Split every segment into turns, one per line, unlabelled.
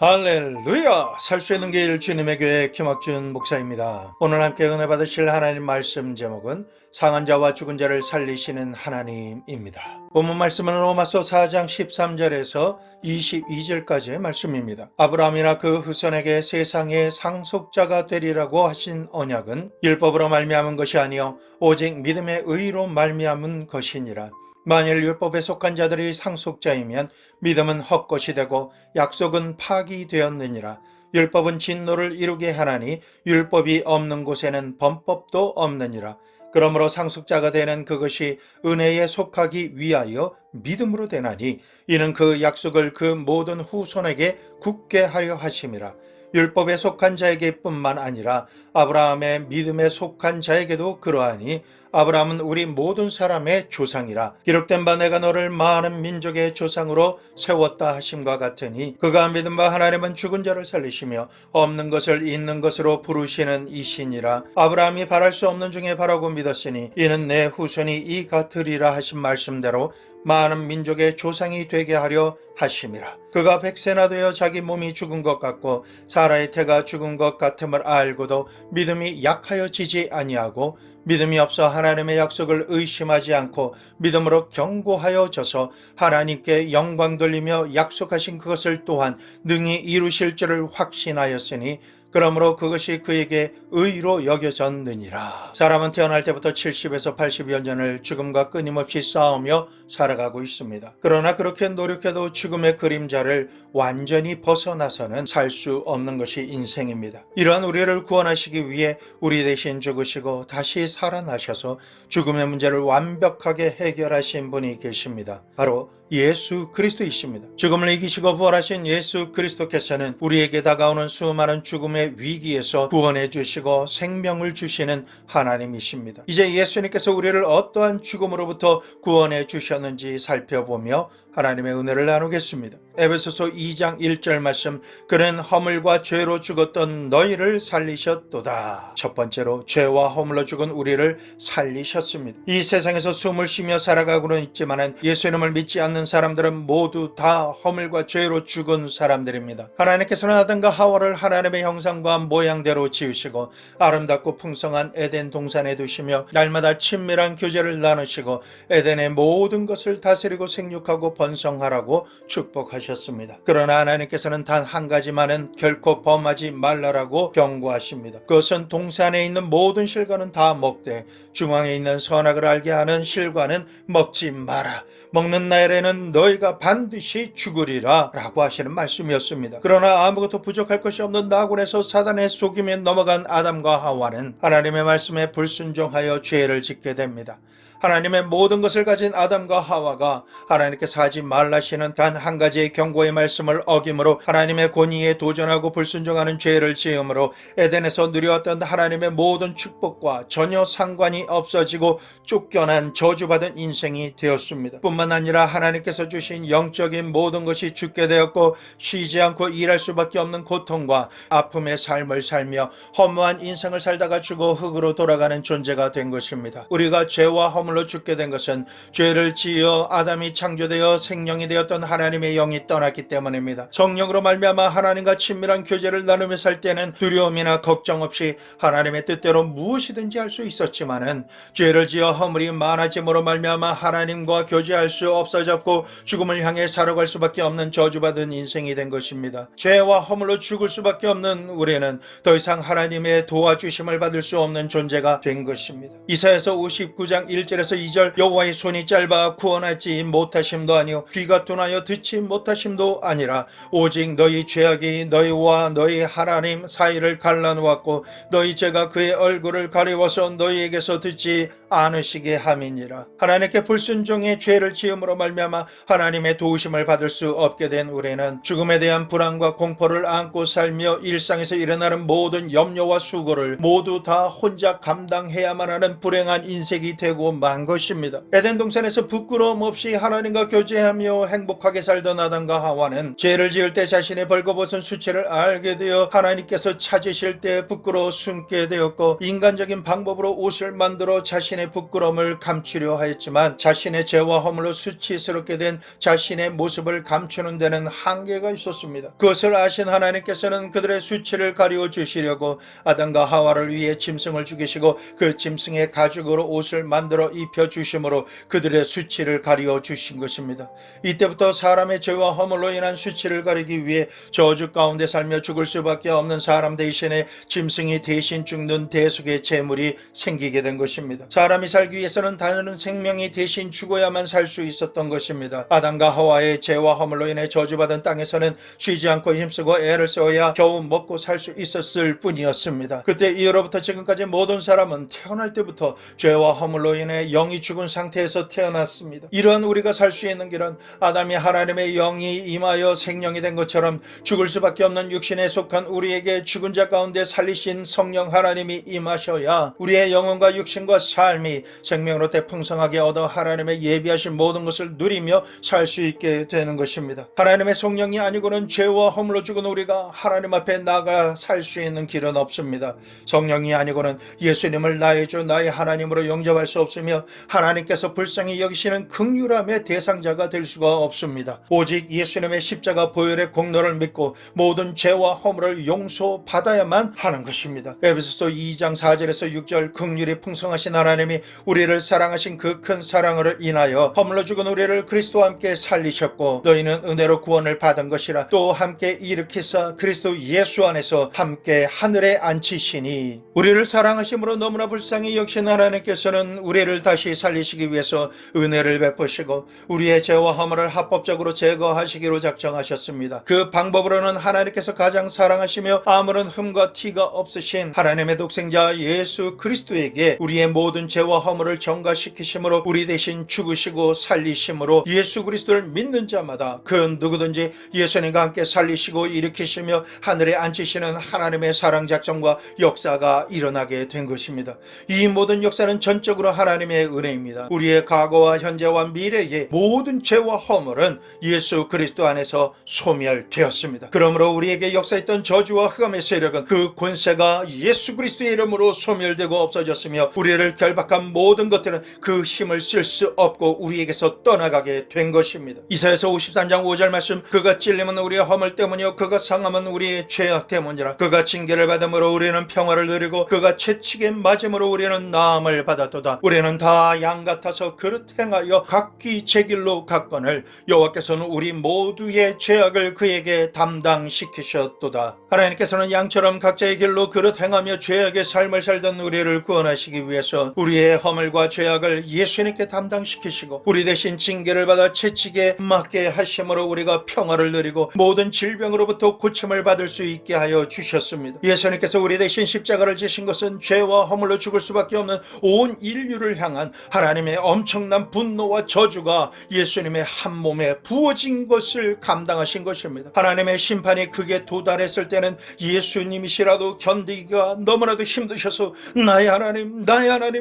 할렐루야! 살 수 있는 길 주님의 교회 김학준 목사입니다. 오늘 함께 은혜 받으실 하나님 말씀 제목은 상한 자와 죽은 자를 살리시는 하나님입니다. 본문 말씀은 로마서 4장 13절에서 22절까지의 말씀입니다. 아브라함이나 그 후손에게 세상의 상속자가 되리라고 하신 언약은 율법으로 말미암은 것이 아니요 오직 믿음의 의로 말미암은 것이니라. 만일 율법에 속한 자들이 상속자이면 믿음은 헛것이 되고 약속은 파기되었느니라. 율법은 진노를 이루게 하나니 율법이 없는 곳에는 범법도 없느니라. 그러므로 상속자가 되는 그것이 은혜에 속하기 위하여 믿음으로 되나니 이는 그 약속을 그 모든 후손에게 굳게 하려 하심이라. 율법에 속한 자에게 뿐만 아니라 아브라함의 믿음에 속한 자에게도 그러하니 아브라함은 우리 모든 사람의 조상이라. 기록된 바 내가 너를 많은 민족의 조상으로 세웠다 하심과 같으니 그가 믿은 바 하나님은 죽은 자를 살리시며 없는 것을 있는 것으로 부르시는 이시니라. 아브라함이 바랄 수 없는 중에 바라고 믿었으니 이는 내 후손이 이 같으리라 하신 말씀대로 많은 민족의 조상이 되게 하려 하심이라. 그가 백세나 되어 자기 몸이 죽은 것 같고 사라의 태가 죽은 것 같음을 알고도 믿음이 약하여지지 아니하고 믿음이 없어 하나님의 약속을 의심하지 않고 믿음으로 견고하여져서 하나님께 영광 돌리며 약속하신 그것을 또한 능히 이루실 줄을 확신하였으니 그러므로 그것이 그에게 의로 여겨졌느니라. 사람은 태어날 때부터 70에서 80여 년을 죽음과 끊임없이 싸우며 살아가고 있습니다. 그러나 그렇게 노력해도 죽음의 그림자를 완전히 벗어나서는 살 수 없는 것이 인생입니다. 이러한 우리를 구원하시기 위해 우리 대신 죽으시고 다시 살아나셔서 죽음의 문제를 완벽하게 해결하신 분이 계십니다. 바로 예수 그리스도이십니다. 죽음을 이기시고 부활하신 예수 그리스도께서는 우리에게 다가오는 수많은 죽음의 위기에서 구원해 주시고 생명을 주시는 하나님이십니다. 이제 예수님께서 우리를 어떠한 죽음으로부터 구원해 주셨는지 살펴보며 하나님의 은혜를 나누겠습니다. 에베소서 2장 1절 말씀, 그는 허물과 죄로 죽었던 너희를 살리셨도다. 첫 번째로 죄와 허물로 죽은 우리를 살리셨습니다. 이 세상에서 숨을 쉬며 살아가고는 있지만 예수님을 믿지 않는 사람들은 모두 다 허물과 죄로 죽은 사람들입니다. 하나님께서는 아담과 하와를 하나님의 형상과 모양대로 지으시고 아름답고 풍성한 에덴 동산에 두시며 날마다 친밀한 교제를 나누시고 에덴의 모든 것을 다스리고 생육하고 번성하라고 축복하셨습니다. 그러나 하나님께서는 단 한 가지만은 결코 범하지 말라라고 경고하십니다. 그것은 동산에 있는 모든 실과는 다 먹되 중앙에 있는 선악을 알게 하는 실과는 먹지 마라. 먹는 날에는 너희가 반드시 죽으리라 라고 하시는 말씀이었습니다. 그러나 아무것도 부족할 것이 없는 나곤에서 사단의 속임에 넘어간 아담과 하와는 하나님의 말씀에 불순종하여 죄를 짓게 됩니다. 하나님의 모든 것을 가진 아담과 하와가 하나님께서 하지 말라시는 단 한 가지의 경고의 말씀을 어김으로 하나님의 권위에 도전하고 불순종하는 죄를 지음으로 에덴에서 누려왔던 하나님의 모든 축복과 전혀 상관이 없어지고 쫓겨난 저주받은 인생이 되었습니다. 뿐만 아니라 하나님께서 주신 영적인 모든 것이 죽게 되었고 쉬지 않고 일할 수밖에 없는 고통과 아픔의 삶을 살며 허무한 인생을 살다가 죽어 흙으로 돌아가는 존재가 된 것입니다. 우리가 죄와 허물로 죽게 된 것은 죄를 지어 아담이 창조되어 생명이 되었던 하나님의 영이 떠났기 때문입니다. 성령으로 말미암아 하나님과 친밀한 교제를 나누며 살 때는 두려움이나 걱정 없이 하나님의 뜻대로 무엇이든지 할 수 있었지만은 죄를 지어 허물이 많아짐으로 말미암아 하나님과 교제할 수 없어졌고 죽음을 향해 살아갈 수밖에 없는 저주받은 인생이 된 것입니다. 죄와 허물로 죽을 수밖에 없는 우리는 더 이상 하나님의 도와주심을 받을 수 없는 존재가 된 것입니다. 이사야서 59장 1절에서 2절, 여호와의 손이 짧아 구원하지 못하심도 아니요 귀가 둔하여 듣지 못하심도 아니라 오직 너희 죄악이 너희와 너희 하나님 사이를 갈라놓았고 너희 죄가 그의 얼굴을 가리워서 너희에게서 듣지 않으시게 함이니라. 하나님께 불순종의 죄를 지음으로 말미암아 하나님의 도우심을 받을 수 없게 된 우리는 죽음에 대한 불안과 공포를 안고 살며 일상에서 일어나는 모든 염려와 수고를 모두 다 혼자 감당해야만 하는 불행한 인생이 되고 만 것입니다. 에덴 동산에서 부끄러움 없이 하나님과 교제하며 행복하게 살던 아담과 하와는 죄를 지을 때 자신의 벌거벗은 수치를 알게 되어 하나님께서 찾으실 때 부끄러워 숨게 되었고 인간적인 방법으로 옷을 만들어 자신의 자신의 부끄러움을 감추려 하였지만 자신의 죄와 허물로 수치스럽게 된 자신의 모습을 감추는 데는 한계가 있었습니다. 그것을 아신 하나님께서는 그들의 수치를 가리워 주시려고 아담과 하와를 위해 짐승을 죽이시고 그 짐승의 가죽으로 옷을 만들어 입혀 주심으로 그들의 수치를 가리워 주신 것입니다. 이때부터 사람의 죄와 허물로 인한 수치를 가리기 위해 저주 가운데 살며 죽을 수밖에 없는 사람 대신에 짐승이 대신 죽는 대속의 제물이 생기게 된 것입니다. 사람이 살기 위해서는 다른 생명이 대신 죽어야만 살 수 있었던 것입니다. 아담과 하와의 죄와 허물로 인해 저주받은 땅에서는 쉬지 않고 힘쓰고 애를 써야 겨우 먹고 살 수 있었을 뿐이었습니다. 그때 이후로부터 지금까지 모든 사람은 태어날 때부터 죄와 허물로 인해 영이 죽은 상태에서 태어났습니다. 이러한 우리가 살 수 있는 길은 아담이 하나님의 영이 임하여 생명이 된 것처럼 죽을 수밖에 없는 육신에 속한 우리에게 죽은 자 가운데 살리신 성령 하나님이 임하셔야 우리의 영혼과 육신과 삶이 생명으로 풍성하게 얻어 하나님의 예비하신 모든 것을 누리며 살 수 있게 되는 것입니다. 하나님의 성령이 아니고는 죄와 허물로 죽은 우리가 하나님 앞에 나가 살 수 있는 길은 없습니다. 성령이 아니고는 예수님을 나의 주 나의 하나님으로 영접할 수 없으며 하나님께서 불쌍히 여기시는 긍휼함의 대상자가 될 수가 없습니다. 오직 예수님의 십자가 보혈의 공로를 믿고 모든 죄와 허물을 용서받아야만 하는 것입니다. 에베소서 2장 4절에서 6절 긍휼이 풍성하신 하나님이 우리를 사랑하신 그 큰 사랑으로 인하여 허물로 죽은 우리를 그리스도와 함께 살리셨고 너희는 은혜로 구원을 받은 것이라 또 함께 일으키사 그리스도 예수 안에서 함께 하늘에 앉히시니 우리를 사랑하심으로 너무나 불쌍히 여기신 하나님께서는 우리를 다시 살리시기 위해서 은혜를 베푸시고 우리의 죄와 허물을 합법적으로 제거하시기로 작정하셨습니다. 그 방법으로는 하나님께서 가장 사랑하시며 아무런 흠과 티가 없으신 하나님의 독생자 예수 그리스도에게 우리의 모든 죄와 허물을 전가시키심으로 우리 대신 죽으시고 살리심으로 예수 그리스도를 믿는 자마다 그 누구든지 예수님과 함께 살리시고 일으키시며 하늘에 앉히시는 하나님의 사랑 작정과 역사가 일어나게 된 것입니다. 이 모든 역사는 전적으로 하나님의 은혜입니다. 우리의 과거와 현재와 미래의 모든 죄와 허물은 예수 그리스도 안에서 소멸되었습니다. 그러므로 우리에게 역사했던 저주와 흑암의 세력은 그 권세가 예수 그리스도의 이름으로 소멸되고 없어졌으며 우리를 결박한 모든 것들은 그 힘을 쓸 수 없고 우리에게서 떠나가게 된 것입니다. 이사야서 53장 5절 말씀 그가 찔림은 우리의 허물 때문이요 그가 상함은 우리의 죄악 때문이라 그가 징계를 받음으로 우리는 평화를 누리고 그가 채찍에 맞음으로 우리는 나음을 받았도다. 우리는 다 양 같아서 그릇 행하여 각기 제 길로 갔거늘 여호와께서는 우리 모두의 죄악을 그에게 담당시키셨도다. 하나님께서는 양처럼 각자의 길로 그릇 행하며 죄악의 삶을 살던 우리를 구원하시기 위해서 우리의 허물과 죄악을 예수님께 담당시키시고 우리 대신 징계를 받아 채찍에 맞게 하심으로 우리가 평화를 누리고 모든 질병으로부터 고침을 받을 수 있게 하여 주셨습니다. 예수님께서 우리 대신 십자가를 지신 것은 죄와 허물로 죽을 수밖에 없는 온 인류를 향한 하나님의 엄청난 분노와 저주가 예수님의 한 몸에 부어진 것을 감당하신 것입니다. 하나님의 심판이 극에 도달했을 때는 예수님이시라도 견디기가 너무나도 힘드셔서 나의 하나님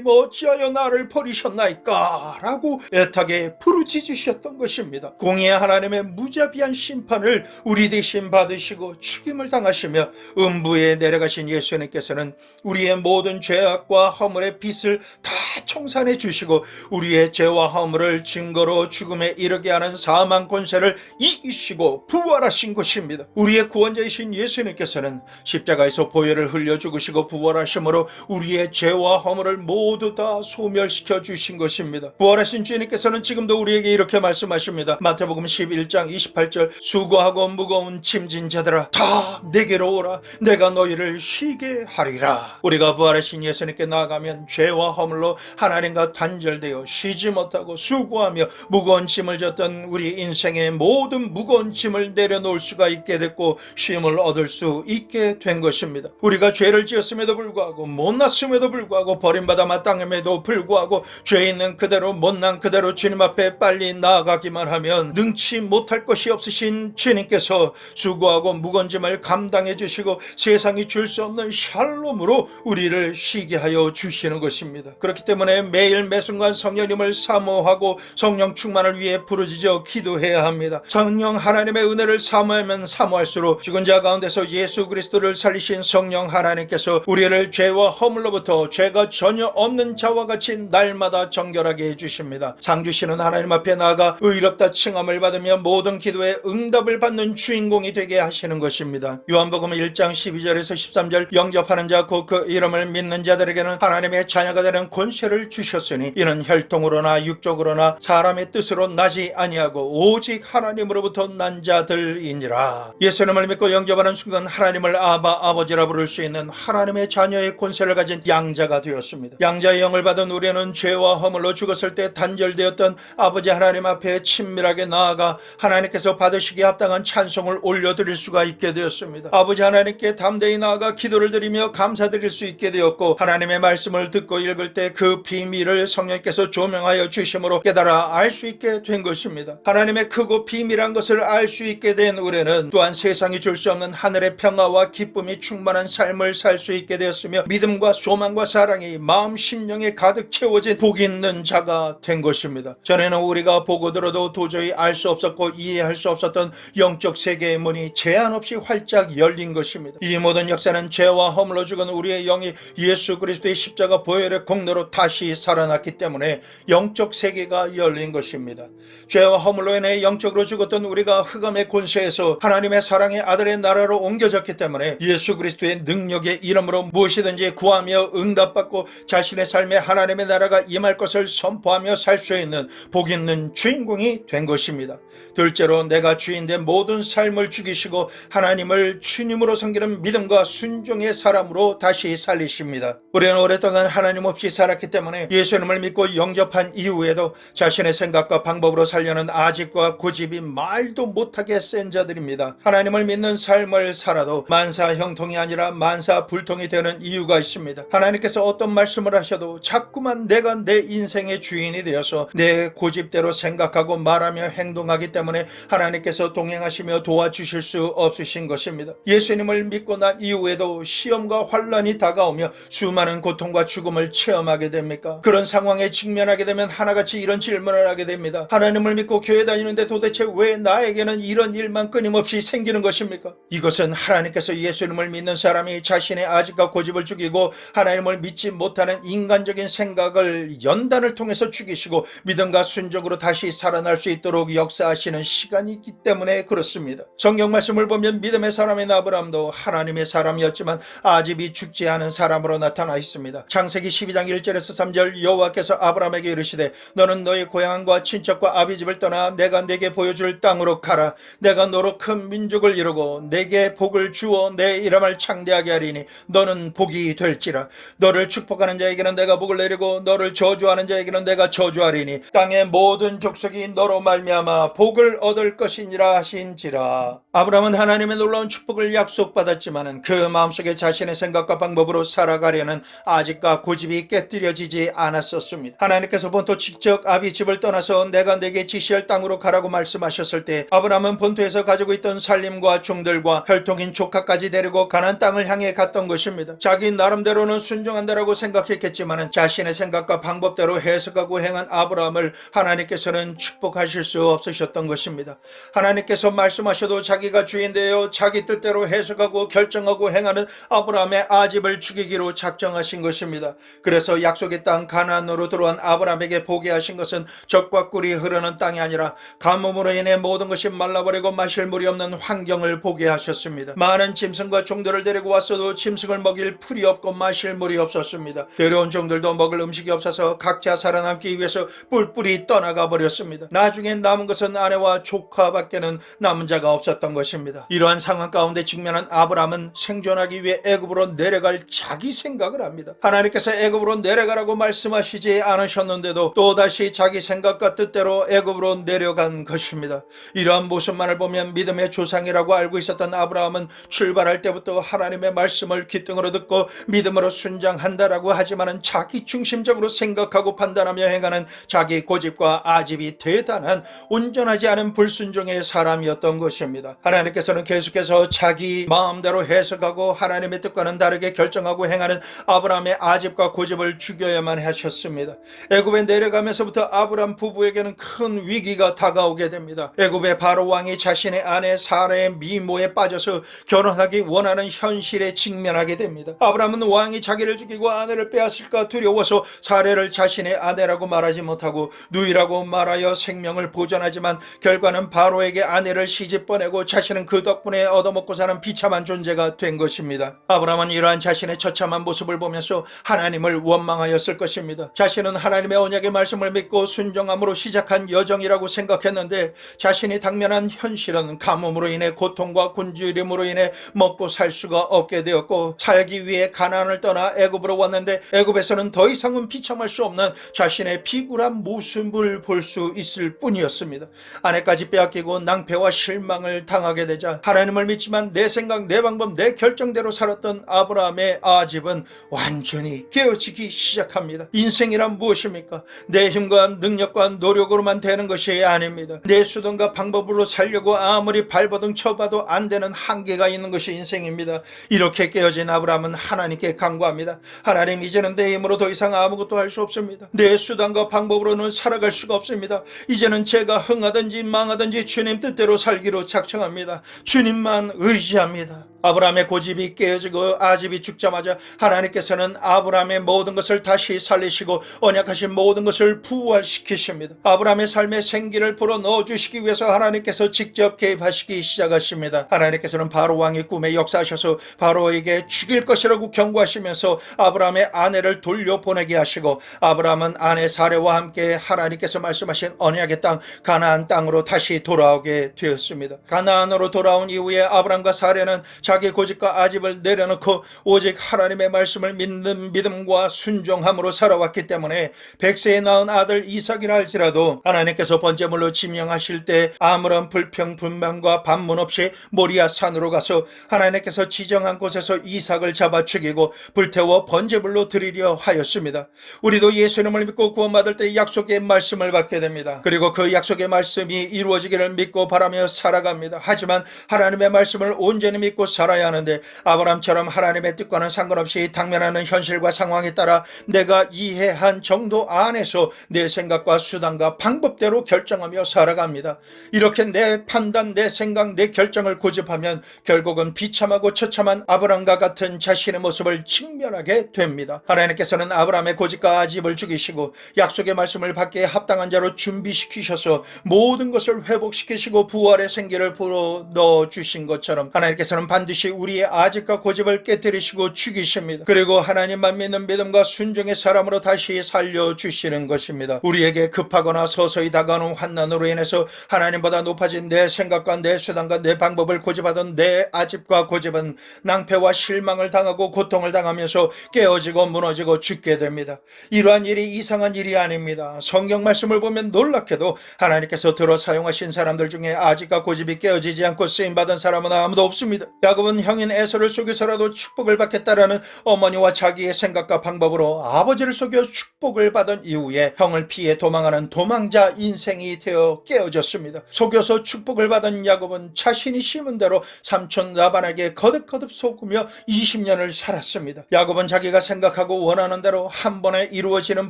어찌하여 나를 버리셨나이까 라고 애타게 부르짖으셨던 것입니다. 공의의 하나님의 무자비한 심판을 우리 대신 받으시고 죽임을 당하시며 음부에 내려가신 예수님께서는 우리의 모든 죄악과 허물의 빚을 다 청산해 주시고 우리의 죄와 허물을 증거로 죽음에 이르게 하는 사망 권세를 이기시고 부활하신 것입니다. 우리의 구원자이신 예수님께서는 십자가에서 보혈을 흘려 죽으시고 부활하심으로 우리의 죄와 허물을 모두 다 소멸시켜 주신 것입니다. 부활하신 주님께서는 지금도 우리에게 이렇게 말씀하십니다. 마태복음 11장 28절 수고하고 무거운 짐진 자들아 다 내게로 오라 내가 너희를 쉬게 하리라. 우리가 부활하신 예수님께 나아가면 죄와 허물로 하나님과 단절되어 쉬지 못하고 수고하며 무거운 짐을 졌던 우리 인생의 모든 무거운 짐을 내려놓을 수가 있게 됐고 쉼을 얻을 수 있게 된 것입니다. 우리가 죄를 지었음에도 불구하고 못났음에도 불구하고 버림받아 마땅함에도 불구하고 죄 있는 그대로 못난 그대로 주님 앞에 빨리 나아가기만 하면 능치 못할 것이 없으신 주님께서 수고하고 무거운 짐을 감당해 주시고 세상이 줄 수 없는 샬롬으로 우리를 쉬게 하여 주시는 것입니다. 그렇기 때문에 매일 매순간 성령님을 사모하고 성령 충만을 위해 부르짖어 기도해야 합니다. 성령 하나님의 은혜를 사모하면 사모할수록 죽은 자 가운데서 예수 그리스도를 살리신 성령 하나님께서 우리를 죄와 허물로부터 죄가 전혀 없는 있는 자와 같이 날마다 정결하게 해주십니다. 상 주시는 하나님 앞에 나아가 의롭다 칭함을 받으며 모든 기도에 응답을 받는 주인공이 되게 하시는 것입니다. 요한복음 1장 12절에서 13절 영접하는 자 곧 그 이름을 믿는 자들에게는 하나님의 자녀가 되는 권세를 주셨으니 이는 혈통으로나 육적으로나 사람의 뜻으로 나지 아니하고 오직 하나님으로부터 난 자들이니라. 예수님을 믿고 영접하는 순간 하나님을 아바 아버지라 부를 수 있는 하나님의 자녀의 권세를 가진 양자가 되었습니다. 양자의 영을 받은 우리는 죄와 허물로 죽었을 때 단절되었던 아버지 하나님 앞에 친밀하게 나아가 하나님께서 받으시기에 합당한 찬송을 올려드릴 수가 있게 되었습니다. 아버지 하나님께 담대히 나아가 기도를 드리며 감사드릴 수 있게 되었고 하나님의 말씀을 듣고 읽을 때 그 비밀을 성령께서 조명하여 주심으로 깨달아 알 수 있게 된 것입니다. 하나님의 크고 비밀한 것을 알 수 있게 된 우리는 또한 세상이 줄 수 없는 하늘의 평화와 기쁨이 충만한 삶을 살 수 있게 되었으며 믿음과 소망과 사랑이 마음 심령에 가득 채워진 복 있는 자가 된 것입니다. 전에는 우리가 보고 들어도 도저히 알 수 없었고 이해할 수 없었던 영적 세계의 문이 제한 없이 활짝 열린 것입니다. 이 모든 역사는 죄와 허물로 죽은 우리의 영이 예수 그리스도의 십자가 보혈의 공로로 다시 살아났기 때문에 영적 세계가 열린 것입니다. 죄와 허물로 인해 영적으로 죽었던 우리가 흑암의 권세에서 하나님의 사랑의 아들의 나라로 옮겨졌기 때문에 예수 그리스도의 능력의 이름으로 무엇이든지 구하며 응답받고 자신의 삶에 하나님의 나라가 임할 것을 선포하며 살 수 있는 복 있는 주인공이 된 것입니다. 둘째로 내가 주인된 모든 삶을 죽이시고 하나님을 주님으로 섬기는 믿음과 순종의 사람으로 다시 살리십니다. 우리는 오랫동안 하나님 없이 살았기 때문에 예수님을 믿고 영접한 이후에도 자신의 생각과 방법으로 살려는 아집과 고집이 말도 못하게 센 자들입니다. 하나님을 믿는 삶을 살아도 만사형통이 아니라 만사불통이 되는 이유가 있습니다. 하나님께서 어떤 말씀을 하셔도 자꾸만 내가 내 인생의 주인이 되어서 내 고집대로 생각하고 말하며 행동하기 때문에 하나님께서 동행하시며 도와주실 수 없으신 것입니다. 예수님을 믿고 난 이후에도 시험과 환난이 다가오며 수많은 고통과 죽음을 체험하게 됩니까? 그런 상황에 직면하게 되면 하나같이 이런 질문을 하게 됩니다. 하나님을 믿고 교회 다니는데 도대체 왜 나에게는 이런 일만 끊임없이 생기는 것입니까? 이것은 하나님께서 예수님을 믿는 사람이 자신의 아집과 고집을 죽이고 하나님을 믿지 못하는 인간적인 생각을 연단을 통해서 죽이시고 믿음과 순종으로 다시 살아날 수 있도록 역사하시는 시간이기 때문에 그렇습니다. 성경 말씀을 보면 믿음의 사람인 아브라함도 하나님의 사람이었지만 아집이 죽지 않은 사람으로 나타나 있습니다. 창세기 12장 1절에서 3절 여호와께서 아브라함에게 이르시되 너는 너의 고향과 친척과 아비집을 떠나 내가 네게 보여줄 땅으로 가라. 내가 너로 큰 민족을 이루고 내게 복을 주어 내 이름을 창대하게 하리니 너는 복이 될지라. 너를 축복하는 자에게는 내가 복을 내리고 너를 저주하는 자에게는 내가 저주하리니 땅의 모든 족속이 너로 말미암아 복을 얻을 것이니라 하신지라. 아브라함은 하나님의 놀라운 축복을 약속받았지만 그 마음속에 자신의 생각과 방법으로 살아가려는 아집과 고집이 깨뜨려지지 않았었습니다. 하나님께서 본토 직접 아비집을 떠나서 내가 내게 지시할 땅으로 가라고 말씀하셨을 때 아브라함은 본토에서 가지고 있던 살림과 종들과 혈통인 조카까지 데리고 가나안 땅을 향해 갔던 것입니다. 자기 나름대로는 순종한다라고 생각했겠지만 자신의 생각과 방법대로 해석하고 행한 아브라함을 하나님께서는 축복하실 수 없으셨던 것입니다. 하나님께서 말씀하셔도 자기가 주인 되어 자기 뜻대로 해석하고 결정하고 행하는 아브라함의 아집을 죽이기로 작정하신 것입니다. 그래서 약속의 땅 가나안으로 들어온 아브라함에게 보게 하신 것은 젖과 꿀이 흐르는 땅이 아니라 가뭄으로 인해 모든 것이 말라버리고 마실 물이 없는 환경을 보게 하셨습니다. 많은 짐승과 종들을 데리고 왔어도 짐승을 먹일 풀이 없고 마실 물이 없었습니다. 데려온 종들도 먹을 음식이 없어서 각자 살아남기 위해서 뿔뿔이 떠나가 버렸습니다. 나중에 남은 것은 아내와 조카밖에는 남은 자가 없었던 것입니다. 이러한 상황 가운데 직면한 아브라함은 생존하기 위해 애굽으로 내려갈 자기 생각을 합니다. 하나님께서 애굽으로 내려가라고 말씀하시지 않으셨는데도 또다시 자기 생각과 뜻대로 애굽으로 내려간 것입니다. 이러한 모습만을 보면 믿음의 조상이라고 알고 있었던 아브라함은 출발할 때부터 하나님의 말씀을 귓등으로 듣고 믿음으로 순종한다라고 하지만은 자기 중심적으로 생각하고 판단하며 행하는 자기 고집과 아집이 대단한 온전하지 않은 불순종의 사람이었던 것입니다. 하나님께서는 계속해서 자기 마음대로 해석하고 하나님의 뜻과는 다르게 결정하고 행하는 아브라함의 아집과 고집을 죽여야만 하셨습니다. 애굽에 내려가면서부터 아브라함 부부에게는 큰 위기가 다가오게 됩니다. 애굽의 바로 왕이 자신의 아내 사라의 미모에 빠져서 결혼하기 원하는 현실에 직면하게 됩니다. 아브라함은 왕이 자기를 죽이고 아내를 빼앗을까 죽을까 두려워서 사례를 자신의 아내라고 말하지 못하고 누이라고 말하여 생명을 보존하지만 결과는 바로에게 아내를 시집 보내고 자신은 그 덕분에 얻어먹고 사는 비참한 존재가 된 것입니다. 아브라함은 이러한 자신의 처참한 모습을 보면서 하나님을 원망하였을 것입니다. 자신은 하나님의 언약의 말씀을 믿고 순종함으로 시작한 여정이라고 생각했는데 자신이 당면한 현실은 가뭄으로 인해 고통과 굶주림으로 인해 먹고 살 수가 없게 되었고, 살기 위해 가나안을 떠나 애굽으로 왔는데 애굽에서는 더 이상은 비참할 수 없는 자신의 비굴한 모습을 볼 수 있을 뿐이었습니다. 아내까지 빼앗기고 낭패와 실망을 당하게 되자 하나님을 믿지만 내 생각, 내 방법, 내 결정대로 살았던 아브라함의 아집은 완전히 깨어지기 시작합니다. 인생이란 무엇입니까? 내 힘과 능력과 노력으로만 되는 것이 아닙니다. 내 수단과 방법으로 살려고 아무리 발버둥 쳐봐도 안 되는 한계가 있는 것이 인생입니다. 이렇게 깨어진 아브라함은 하나님께 간구합니다. 하나님, 이제는 내 힘으로 더 이상 아무것도 할 수 없습니다. 내 수단과 방법으로는 살아갈 수가 없습니다. 이제는 제가 흥하든지 망하든지 주님 뜻대로 살기로 작정합니다. 주님만 의지합니다. 아브라함의 고집이 깨어지고 아집이 죽자마자 하나님께서는 아브라함의 모든 것을 다시 살리시고 언약하신 모든 것을 부활시키십니다. 아브라함의 삶에 생기를 불어넣어 주시기 위해서 하나님께서 직접 개입하시기 시작하십니다. 하나님께서는 바로 왕의 꿈에 역사하셔서 바로에게 죽일 것이라고 경고하시면서 아브라함의 아내를 돌려보내게 하시고, 아브라함은 아내 사레와 함께 하나님께서 말씀하신 언약의 땅 가나안 땅으로 다시 돌아오게 되었습니다. 가나안으로 돌아온 이후에 아브라함과 사레는 자기 고집과 아집을 내려놓고 오직 하나님의 말씀을 믿는 믿음과 순종함으로 살아왔기 때문에 100세에 낳은 아들 이삭이라 할지라도 하나님께서 번제물로 지명하실 때 아무런 불평 불만과 반문 없이 모리아 산으로 가서 하나님께서 지정한 곳에서 이삭을 잡아 죽이고 불태워 번제물로 드리려 하였습니다. 우리도 예수님을 믿고 구원받을 때 약속의 말씀을 받게 됩니다. 그리고 그 약속의 말씀이 이루어지기를 믿고 바라며 살아갑니다. 하지만 하나님의 말씀을 온전히 믿고 살아야 하는데 아브라함처럼 하나님의 뜻과는 상관없이 당면하는 현실과 상황에 따라 내가 이해한 정도 안에서 내 생각과 수단과 방법대로 결정하며 살아갑니다. 이렇게 내 판단, 내 생각, 내 결정을 고집하면 결국은 비참하고 처참한 아브라함과 같은 자신의 모습을 직면하게 됩니다. 하나님께서는 아브라함의 고집과 아집을 죽이시고 약속의 말씀을 받기에 합당한 자로 준비시키셔서 모든 것을 회복시키시고 부활의 생기를 불어넣어 주신 것처럼 하나님께서는 반드시 우리의 아집과 고집을 깨뜨리시고 죽이십니다. 그리고 하나님만 믿는 믿음과 순종의 사람으로 다시 살려주시는 것입니다. 우리에게 급하거나 서서히 다가오는 환난으로 인해서 하나님보다 높아진 내 생각과 내 수단과 내 방법을 고집하던 내 아집과 고집은 낭패와 실망을 당하고 고통을 당하면서 깨어지고 무너지고 죽게 됩니다. 이러한 일이 이상한 일이 아닙니다. 성경 말씀을 보면 놀랍게도 하나님께서 들어 사용하신 사람들 중에 아집과 고집이 깨어지지 않고 쓰임받은 사람은 아무도 없습니다. 야곱은 형인 에서를 속여서라도 축복을 받겠다라는 어머니와 자기의 생각과 방법으로 아버지를 속여 축복을 받은 이후에 형을 피해 도망하는 도망자 인생이 되어 깨어졌습니다. 속여서 축복을 받은 야곱은 자신이 심은 대로 삼촌 라반에게 거듭거듭 속으며 20년을 살았습니다. 야곱은 자기가 생각하고 원하는 대로 한 번에 이루어지는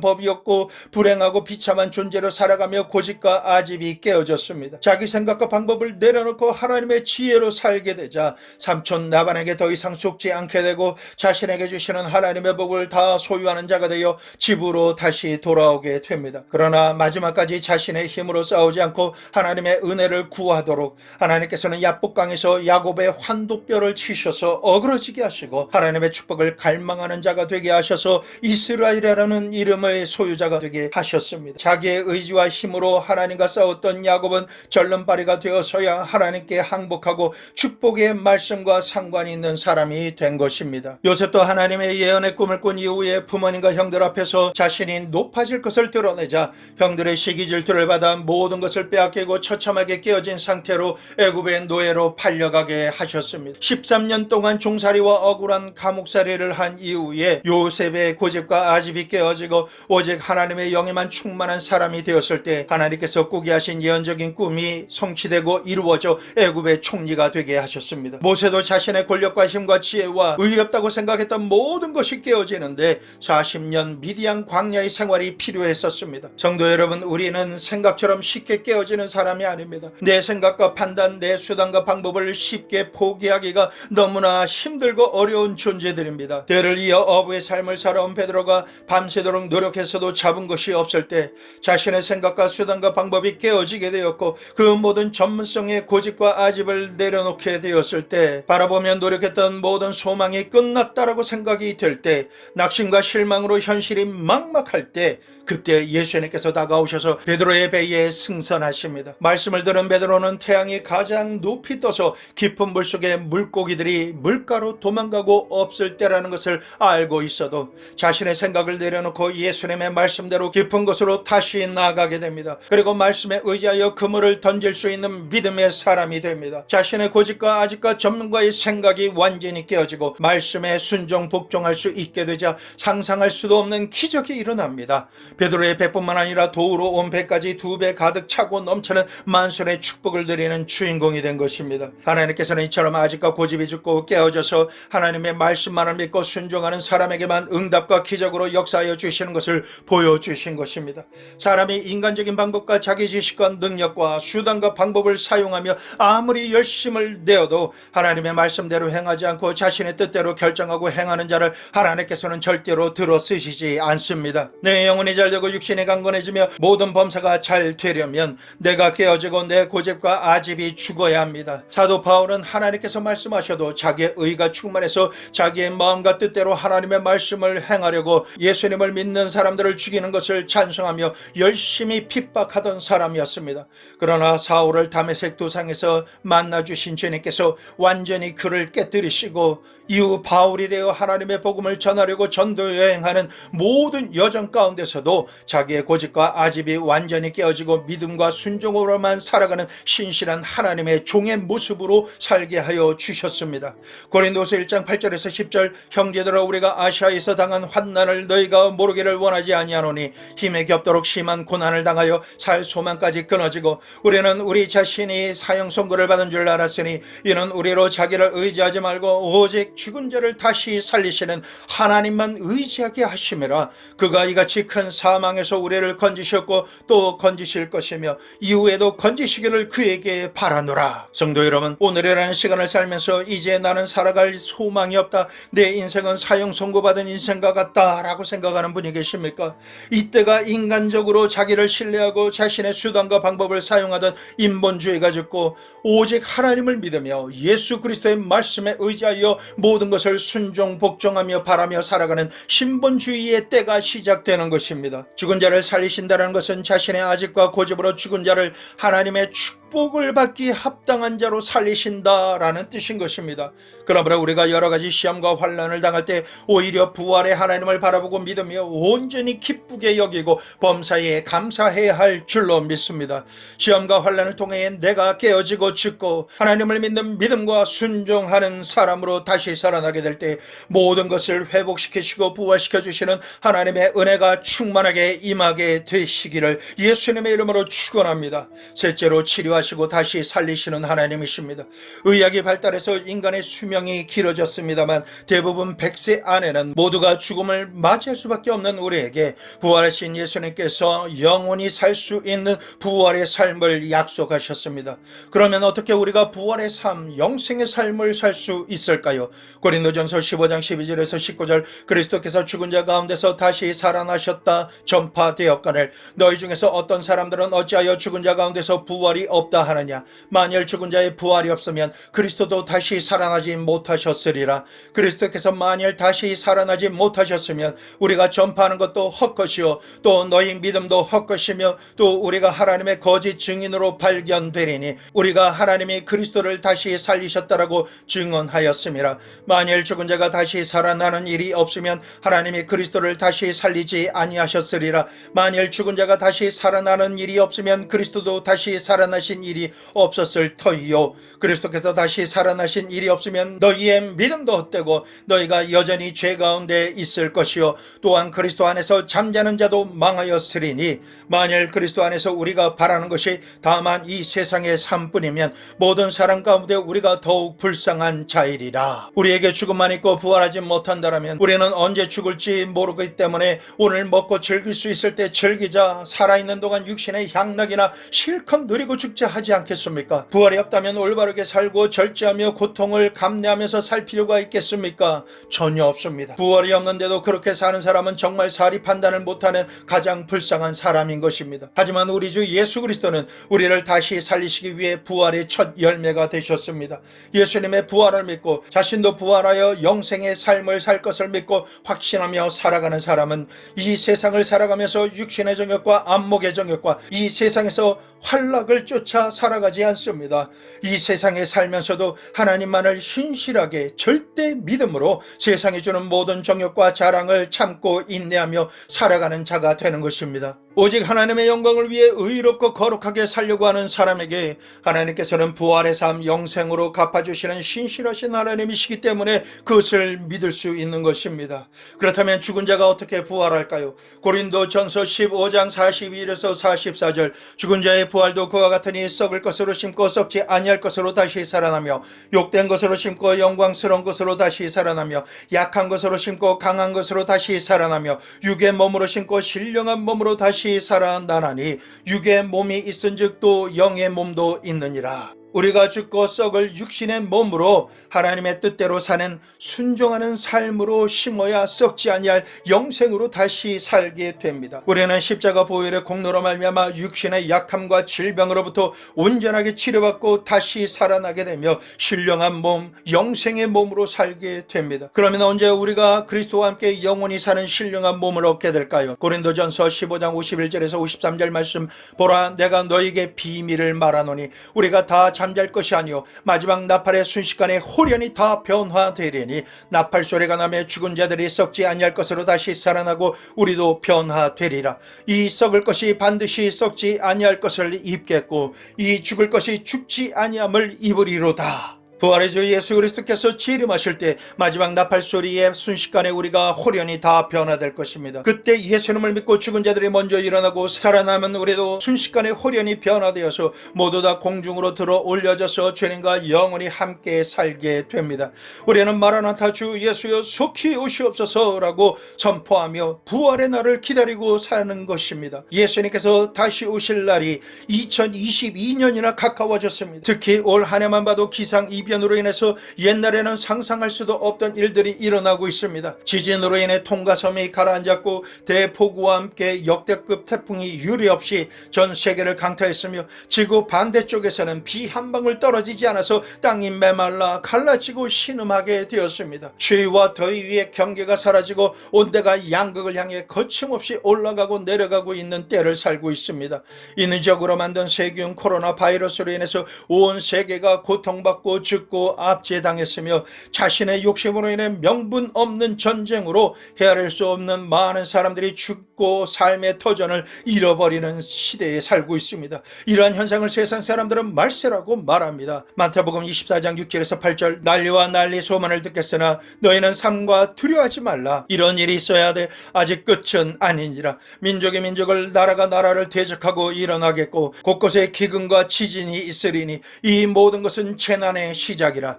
법이었고 불행하고 비참한 존재로 살아가며 고집과 아집이 깨어졌습니다. 자기 생각과 방법을 내려놓고 하나님의 지혜로 살게 되자 삼촌 라반에게 더 이상 속지 않게 되고 자신에게 주시는 하나님의 복을 다 소유하는 자가 되어 집으로 다시 돌아오게 됩니다. 그러나 마지막까지 자신의 힘으로 싸우지 않고 하나님의 은혜를 구하도록 하나님께서는 야복강에서 야곱의 환도뼈를 치셔서 어그러지게 하시고 하나님의 축복을 갈망하는 자가 되게 하셔서 이스라엘이라는 이름의 소유자가 되게 하셨습니다. 자기의 의지와 힘으로 하나님과 싸웠던 야곱은 절름발이가 되어서야 하나님께 항복하고 축복의 말씀과 상관이 있는 사람이 된 것입니다. 요셉도 하나님의 예언의 꿈을 꾼 이후에 부모님과 형들 앞에서 자신이 높아질 것을 드러내자 형들의 시기 질투를 받아 모든 것을 빼앗기고 처참하게 깨어진 상태로 애굽의 노예로 팔려가게 하셨습니다. 13년 동안 종살이와 억울한 감옥살이를 한 이후에 요셉의 고집과 아집이 깨어지고 오직 하나님의 영에만 충만한 사람이 되었을 때 하나님께서 꾸게 하신 예언적인 꿈이 성취되고 이루어져 애굽의 총리가 되게 하셨습니다. 모세도 그래도 자신의 권력과 힘과 지혜와 의롭다고 생각했던 모든 것이 깨어지는데 40년 미디안 광야의 생활이 필요했었습니다. 성도 여러분, 우리는 생각처럼 쉽게 깨어지는 사람이 아닙니다. 내 생각과 판단, 내 수단과 방법을 쉽게 포기하기가 너무나 힘들고 어려운 존재들입니다. 대를 이어 어부의 삶을 살아온 베드로가 밤새도록 노력했어도 잡은 것이 없을 때 자신의 생각과 수단과 방법이 깨어지게 되었고 그 모든 전문성의 고집과 아집을 내려놓게 되었을 때, 바라보면 노력했던 모든 소망이 끝났다라고 생각이 될 때, 낙심과 실망으로 현실이 막막할 때, 그때 예수님께서 다가오셔서 베드로의 배에 승선하십니다. 말씀을 들은 베드로는 태양이 가장 높이 떠서 깊은 물속에 물고기들이 물가로 도망가고 없을 때라는 것을 알고 있어도 자신의 생각을 내려놓고 예수님의 말씀대로 깊은 곳으로 다시 나아가게 됩니다. 그리고 말씀에 의지하여 그물을 던질 수 있는 믿음의 사람이 됩니다. 자신의 고집과 아집과 전문가의 생각이 완전히 깨어지고 말씀에 순종 복종할 수 있게 되자 상상할 수도 없는 기적이 일어납니다. 베드로의 배뿐만 아니라 도우로 온 배까지 2배 가득 차고 넘치는 만선의 축복을 드리는 주인공이 된 것입니다. 하나님께서는 이처럼 아집과 고집이 죽고 깨어져서 하나님의 말씀만을 믿고 순종하는 사람에게만 응답과 기적으로 역사하여 주시는 것을 보여주신 것입니다. 사람이 인간적인 방법과 자기 지식과 능력과 수단과 방법을 사용하며 아무리 열심을 내어도 하나님의 말씀대로 행하지 않고 자신의 뜻대로 결정하고 행하는 자를 하나님께서는 절대로 들어쓰시지 않습니다. 내 영혼이 잘되고 육신이 강건해지며 모든 범사가 잘 되려면 내가 깨어지고 내 고집과 아집이 죽어야 합니다. 사도 바울은 하나님께서 말씀하셔도 자기의 의가 충만해서 자기의 마음과 뜻대로 하나님의 말씀을 행하려고 예수님을 믿는 사람들을 죽이는 것을 찬성하며 열심히 핍박하던 사람이었습니다. 그러나 사울을 다메섹 도상에서 만나주신 주님께서 완전히 그를 깨뜨리시고 이후 바울이 되어 하나님의 복음을 전하려고 전도 여행하는 모든 여정 가운데서도 자기의 고집과 아집이 완전히 깨어지고 믿음과 순종으로만 살아가는 신실한 하나님의 종의 모습으로 살게 하여 주셨습니다. 고린도서 1장 8절에서 10절, 형제들아 우리가 아시아에서 당한 환난을 너희가 모르기를 원하지 아니하노니 힘에 겹도록 심한 고난을 당하여 살 소망까지 끊어지고 우리는 우리 자신이 사형 선고를 받은 줄 알았으니 이는 우리로 자기를 의지하지 말고 오직 죽은 자를 다시 살리시는 하나님만 의지하게 하심이라. 그가 이같이 큰 사망에서 우리를 건지셨고 또 건지실 것이며 이후에도 건지시기를 그에게 바라노라. 성도 여러분, 오늘이라는 시간을 살면서 이제 나는 살아갈 소망이 없다, 내 인생은 사형 선고받은 인생과 같다라고 생각하는 분이 계십니까? 이때가 인간적으로 자기를 신뢰하고 자신의 수단과 방법을 사용하던 인본주의가 죽고 오직 하나님을 믿으며 예수 그리스도의 말씀에 의지하여 모든 것을 순종 복종하며 바라며 살아가는 신본주의의 때가 시작되는 것입니다. 죽은 자를 살리신다는 것은 자신의 아집과 고집으로 죽은 자를 하나님의 축복을 받기 합당한 자로 살리신다라는 뜻인 것입니다. 그러므로 우리가 여러 가지 시험과 환난을 당할 때 오히려 부활의 하나님을 바라보고 믿으며 온전히 기쁘게 여기고 범사에 감사해야 할 줄로 믿습니다. 시험과 환난을 통해 내가 깨어지고 죽고 하나님을 믿는 믿음과 순종하는 사람으로 다시 살아나게 될 때 모든 것을 회복시키시고 부활시켜 주시는 하나님의 은혜가 충만하게 임하게 되시기를 예수님의 이름으로 축원합니다. 셋째로 치료하시고 다시 살리시는 하나님이십니다. 의학이 발달해서 인간의 수명이 길어졌습니다만 대부분 100세 안에는 모두가 죽음을 맞이할 수밖에 없는 우리에게 부활하신 예수님께서 영원히 살 수 있는 부활의 삶을 약속하셨습니다. 그러면 어떻게 우리가 부활의 삶, 영생의 삶을 살 수 있을까요? 고린도전서 15장 12절에서 19절, 그리스도께서 죽은 자 가운데서 다시 살아나셨다 전파되었거늘 너희 중에서 어떤 사람들은 어찌하여 죽은 자 가운데서 부활이 없다 하느냐. 만일 죽은 자의 부활이 없으면 그리스도도 다시 살아나지 못하셨으리라. 그리스도께서 만일 다시 살아나지 못하셨으면 우리가 전파하는 것도 헛것이요 또 너희 믿음도 헛것이며 또 우리가 하나님의 거짓 증인으로 발견되리니 우리가 하나님이 그리스도를 다시 살리셨다라고 증언하였음이라. 만일 죽은 자가 다시 살아나는 일이 없으면 하나님이 그리스도를 다시 살리지 아니하셨으리라. 만일 죽은 자가 다시 살아나는 일이 없으면 그리스도도 다시 살아나신 살아나신 일이 없었을 터이요. 그리스도께서 다시 살아나신 일이 없으면 너희의 믿음도 헛되고 너희가 여전히 죄 가운데 있을 것이요. 또한 그리스도 안에서 잠자는 자도 망하였으리니 만일 그리스도 안에서 우리가 바라는 것이 다만 이 세상의 삶뿐이면 모든 사람 가운데 우리가 더욱 불쌍한 자이리라. 우리에게 죽음만 있고 부활하지 못한다라면 우리는 언제 죽을지 모르기 때문에 오늘 먹고 즐길 수 있을 때 즐기자. 살아있는 동안 육신의 향락이나 실컷 누리고 죽자 하지 않겠습니까? 부활이 없다면 올바르게 살고 절제하며 고통을 감내하면서 살 필요가 있겠습니까? 전혀 없습니다. 부활이 없는데도 그렇게 사는 사람은 정말 사리 판단을 못하는 가장 불쌍한 사람인 것입니다. 하지만 우리 주 예수 그리스도는 우리를 다시 살리시기 위해 부활의 첫 열매가 되셨습니다. 예수님의 부활을 믿고 자신도 부활하여 영생의 삶을 살 것을 믿고 확신하며 살아가는 사람은 이 세상을 살아가면서 육신의 정욕과 안목의 정욕과 이 세상에서 환락을 쫓아 살아가지 않습니다. 이 세상에 살면서도 하나님만을 신실하게 절대 믿음으로 세상이 주는 모든 정욕과 자랑을 참고 인내하며 살아가는 자가 되는 것입니다. 오직 하나님의 영광을 위해 의롭고 거룩하게 살려고 하는 사람에게 하나님께서는 부활의 삶 영생으로 갚아주시는 신실하신 하나님이시기 때문에 그것을 믿을 수 있는 것입니다. 그렇다면 죽은 자가 어떻게 부활할까요? 고린도전서 15장 42절에서 44절 죽은 자의 부활도 그와 같으니 썩을 것으로 심고 썩지 아니할 것으로 다시 살아나며 욕된 것으로 심고 영광스러운 것으로 다시 살아나며 약한 것으로 심고 강한 것으로 다시 살아나며 육의 몸으로 심고 신령한 몸으로 다시 살아나나니 육의 몸이 있은즉 또 영의 몸도 있느니라. 우리가 죽고 썩을 육신의 몸으로 하나님의 뜻대로 사는 순종하는 삶으로 심어야 썩지 아니할 영생으로 다시 살게 됩니다. 우리는 십자가 보혈의 공로로 말미암아 육신의 약함과 질병으로부터 온전하게 치료받고 다시 살아나게 되며 신령한 몸, 영생의 몸으로 살게 됩니다. 그러면 언제 우리가 그리스도와 함께 영원히 사는 신령한 몸을 얻게 될까요? 고린도전서 15장 51절에서 53절 말씀 보라 내가 너에게 비밀을 말하노니 우리가 다 잠잘 것이 아니요 마지막 나팔의 순식간에 홀연히 다 변화되리니 나팔 소리가 나며 죽은 자들이 썩지 아니할 것으로 다시 살아나고 우리도 변화되리라. 이 썩을 것이 반드시 썩지 아니할 것을 입겠고 이 죽을 것이 죽지 아니함을 입으리로다. 부활의 주 예수 그리스도께서 재림하실 때 마지막 나팔 소리에 순식간에 우리가 홀연히 다 변화될 것입니다. 그때 예수님을 믿고 죽은 자들이 먼저 일어나고 살아나면 우리도 순식간에 홀연히 변화되어서 모두 다 공중으로 들어 올려져서 주님과 영원히 함께 살게 됩니다. 우리는 마라나타 주 예수여 속히 오시옵소서라고 선포하며 부활의 날을 기다리고 사는 것입니다. 예수님께서 다시 오실 날이 2022년이나 가까워졌습니다. 특히 올 한 해만 봐도 기상이변 으로 인해서 옛날에는 상상할 수도 없던 일들이 일어나고 있습니다. 지진으로 인해 통가섬이 가라앉았고 대폭우와 함께 역대급 태풍이 유례 없이 전 세계를 강타했으며 지구 반대쪽에서는 비 한 방울 떨어지지 않아서 땅이 메말라 갈라지고 신음하게 되었습니다. 추위와 더위 위에 경계가 사라지고 온대가 양극을 향해 거침없이 올라가고 내려가고 있는 때를 살고 있습니다. 인위적으로 만든 세균 코로나 바이러스로 인해서 온 세계가 고통받고 죽고 압제당했으며 자신의 욕심으로 인해 명분 없는 전쟁으로 헤아릴 수 없는 많은 사람들이 죽고 삶의 터전을 잃어버리는 시대에 살고 있습니다. 이러한 현상을 세상 사람들은 말세라고 말합니다. 마태복음 24장 6절에서 8절 난리와 난리 소문을 듣겠으나 너희는 삼가 두려워하지 말라. 이런 일이 있어야 돼 아직 끝은 아니니라. 민족이 민족을 나라가 나라를 대적하고 일어나겠고 곳곳에 기근과 지진이 있으리니 이 모든 것은 재난의 시작이라.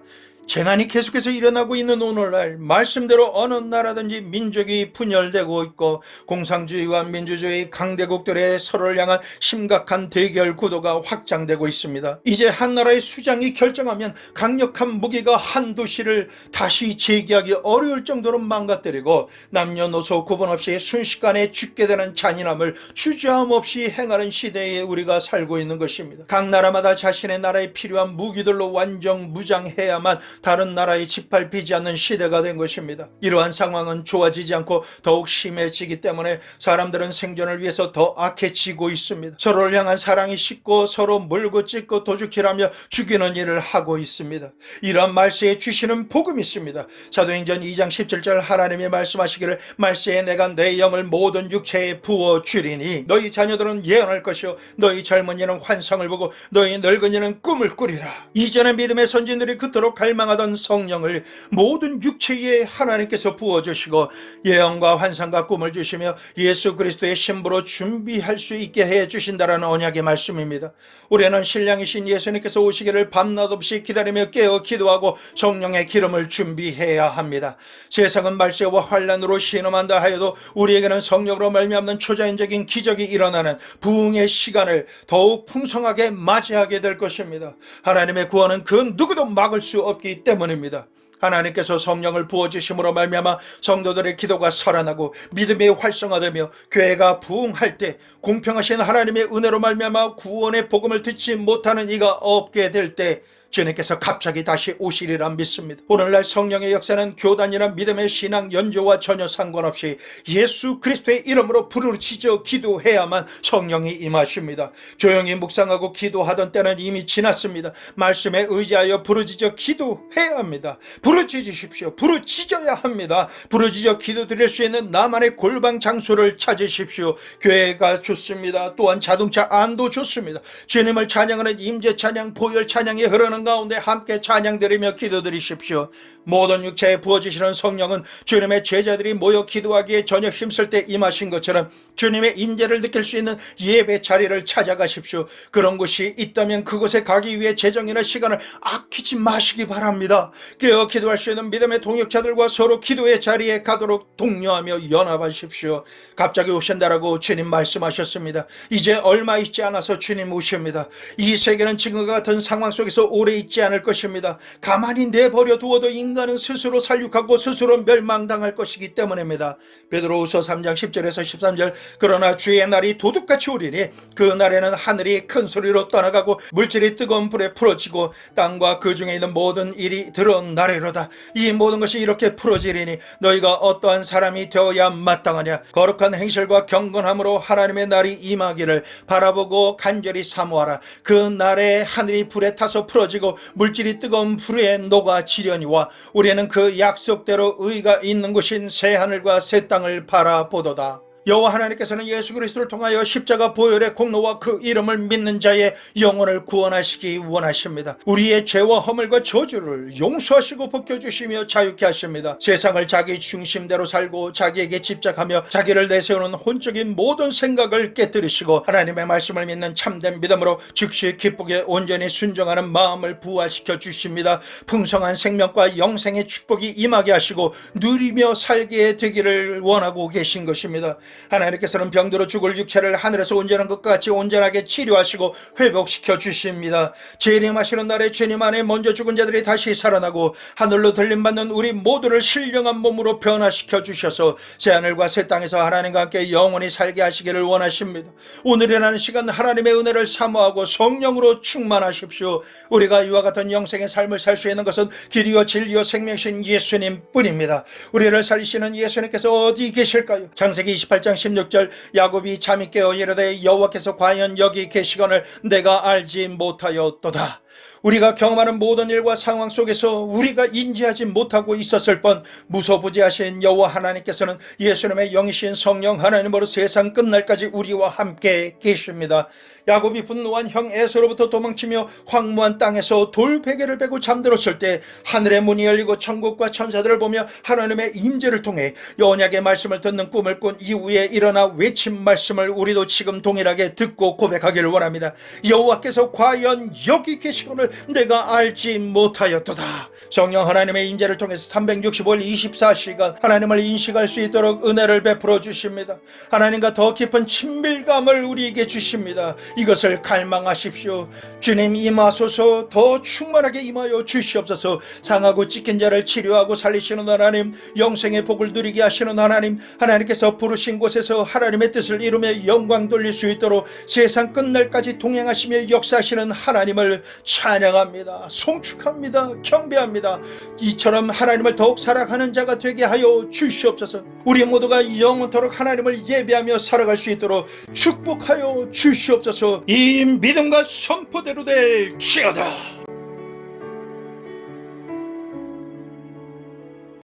재난이 계속해서 일어나고 있는 오늘날 말씀대로 어느 나라든지 민족이 분열되고 있고 공산주의와 민주주의 강대국들의 서로를 향한 심각한 대결 구도가 확장되고 있습니다. 이제 한 나라의 수장이 결정하면 강력한 무기가 한 도시를 다시 재기하기 어려울 정도로 망가뜨리고 남녀노소 구분 없이 순식간에 죽게 되는 잔인함을 주저함 없이 행하는 시대에 우리가 살고 있는 것입니다. 각 나라마다 자신의 나라에 필요한 무기들로 완전 무장해야만 다른 나라에 짓밟히지 않는 시대가 된 것입니다. 이러한 상황은 좋아지지 않고 더욱 심해지기 때문에 사람들은 생존을 위해서 더 악해지고 있습니다. 서로를 향한 사랑이 식고 서로 물고 찢고 도둑질하며 죽이는 일을 하고 있습니다. 이러한 말세에 주시는 복음이 있습니다. 사도행전 2장 17절 하나님이 말씀하시기를 말세에 내가 내 영을 모든 육체에 부어주리니 너희 자녀들은 예언할 것이요 너희 젊은이는 환상을 보고 너희 늙은이는 꿈을 꾸리라. 이전에 믿음의 선진들이 그토록 갈망하던 성령을 모든 육체에 하나님께서 부어주시고 예언과 환상과 꿈을 주시며 예수 그리스도의 신부로 준비할 수 있게 해주신다라는 언약의 말씀입니다. 우리는 신랑이신 예수님께서 오시기를 밤낮 없이 기다리며 깨어 기도하고 성령의 기름을 준비해야 합니다. 세상은 말세와 환란으로 신음한다 하여도 우리에게는 성령으로 말미암는 초자연적인 기적이 일어나는 부흥의 시간을 더욱 풍성하게 맞이하게 될 것입니다. 하나님의 구원은 그 누구도 막을 수 없기 때문입니다. 하나님께서 성령을 부어주심으로 말미암아 성도들의 기도가 살아나고 믿음이 활성화되며 교회가 부흥할 때 공평하신 하나님의 은혜로 말미암아 구원의 복음을 듣지 못하는 이가 없게 될 때 주님께서 갑자기 다시 오시리라 믿습니다. 오늘날 성령의 역사는 교단이나 믿음의 신앙 연조와 전혀 상관없이 예수 그리스도의 이름으로 부르짖어 기도해야만 성령이 임하십니다. 조용히 묵상하고 기도하던 때는 이미 지났습니다. 말씀에 의지하여 부르짖어 기도해야 합니다. 부르짖으십시오. 부르짖어야 합니다. 부르짖어 기도드릴 수 있는 나만의 골방 장소를 찾으십시오. 교회가 좋습니다. 또한 자동차 안도 좋습니다. 주님을 찬양하는 임재 찬양, 보혈 찬양이 흐르는 가운데 함께 찬양드리며 기도드리십시오. 모든 육체에 부어지시는 성령은 주님의 제자들이 모여 기도하기에 저녁 힘쓸 때 임하신 것처럼 주님의 임재를 느낄 수 있는 예배 자리를 찾아가십시오. 그런 곳이 있다면 그곳에 가기 위해 재정이나 시간을 아끼지 마시기 바랍니다. 깨어 기도할 수 있는 믿음의 동역자들과 서로 기도의 자리에 가도록 독려하며 연합하십시오. 갑자기 오신다라고 주님 말씀하셨습니다. 이제 얼마 있지 않아서 주님 오십니다. 이 세계는 지금과 같은 상황 속에서 오래 있지 않을 것입니다. 가만히 내버려 두어도 인간은 스스로 살육하고 스스로 멸망당할 것이기 때문입니다. 베드로후서 3장 10절에서 13절 그러나 주의 날이 도둑같이 오리니 그 날에는 하늘이 큰 소리로 떠나가고 물질이 뜨거운 불에 풀어지고 땅과 그 중에 있는 모든 일이 드러나리로다. 이 모든 것이 이렇게 풀어지리니 너희가 어떠한 사람이 되어야 마땅하냐. 거룩한 행실과 경건함으로 하나님의 날이 임하기를 바라보고 간절히 사모하라. 그 날에 하늘이 불에 타서 풀어지고 물질이 뜨거운 불에 녹아지려니와 우리는 그 약속대로 의가 있는 곳인 새 하늘과 새 땅을 바라보도다. 여호와 하나님께서는 예수 그리스도를 통하여 십자가 보혈의 공로와 그 이름을 믿는 자의 영혼을 구원하시기 원하십니다. 우리의 죄와 허물과 저주를 용서하시고 벗겨주시며 자유케 하십니다. 세상을 자기 중심대로 살고 자기에게 집착하며 자기를 내세우는 혼적인 모든 생각을 깨뜨리시고 하나님의 말씀을 믿는 참된 믿음으로 즉시 기쁘게 온전히 순종하는 마음을 부활시켜 주십니다. 풍성한 생명과 영생의 축복이 임하게 하시고 누리며 살게 되기를 원하고 계신 것입니다. 하나님께서는 병들어 죽을 육체를 하늘에서 온전한 것과 같이 온전하게 치료하시고 회복시켜 주십니다. 재림하시는 날에 주님 안에 먼저 죽은 자들이 다시 살아나고 하늘로 들림받는 우리 모두를 신령한 몸으로 변화시켜 주셔서 새하늘과 새 땅에서 하나님과 함께 영원히 살게 하시기를 원하십니다. 오늘이라는 시간 하나님의 은혜를 사모하고 성령으로 충만하십시오. 우리가 이와 같은 영생의 삶을 살 수 있는 것은 길이요 진리요 생명신 예수님 뿐입니다. 우리를 살리시는 예수님께서 어디 계실까요? 창세기 28장 16절 야곱이 잠이 깨어 이르되 여호와께서 과연 여기 계시거늘 내가 알지 못하였도다. 우리가 경험하는 모든 일과 상황 속에서 우리가 인지하지 못하고 있었을 뻔 무소부지하신 여호와 하나님께서는 예수님의 영이신 성령 하나님으로 세상 끝날까지 우리와 함께 계십니다. 야곱이 분노한 형 에서로부터 도망치며 황무한 땅에서 돌베개를 베고 잠들었을 때 하늘의 문이 열리고 천국과 천사들을 보며 하나님의 임재를 통해 언약의 말씀을 듣는 꿈을 꾼 이후에 일어나 외친 말씀을 우리도 지금 동일하게 듣고 고백하기를 원합니다. 여호와께서 과연 여기 계시거늘 내가 알지 못하였도다. 성령 하나님의 임재를 통해서 365일 24시간 하나님을 인식할 수 있도록 은혜를 베풀어 주십니다. 하나님과 더 깊은 친밀감을 우리에게 주십니다. 이것을 갈망하십시오. 주님 임하소서. 더 충만하게 임하여 주시옵소서. 상하고 찢긴 자를 치료하고 살리시는 하나님, 영생의 복을 누리게 하시는 하나님, 하나님께서 부르신 곳에서 하나님의 뜻을 이루며 영광 돌릴 수 있도록 세상 끝날까지 동행하시며 역사하시는 하나님을 찬양합니다. 송축합니다. 경배합니다. 이처럼 하나님을 더욱 사랑하는 자가 되게 하여 주시옵소서. 우리 모두가 영원토록 하나님을 예배하며 살아갈 수 있도록 축복하여 주시옵소서. 이 믿음과 선포대로 될지어다.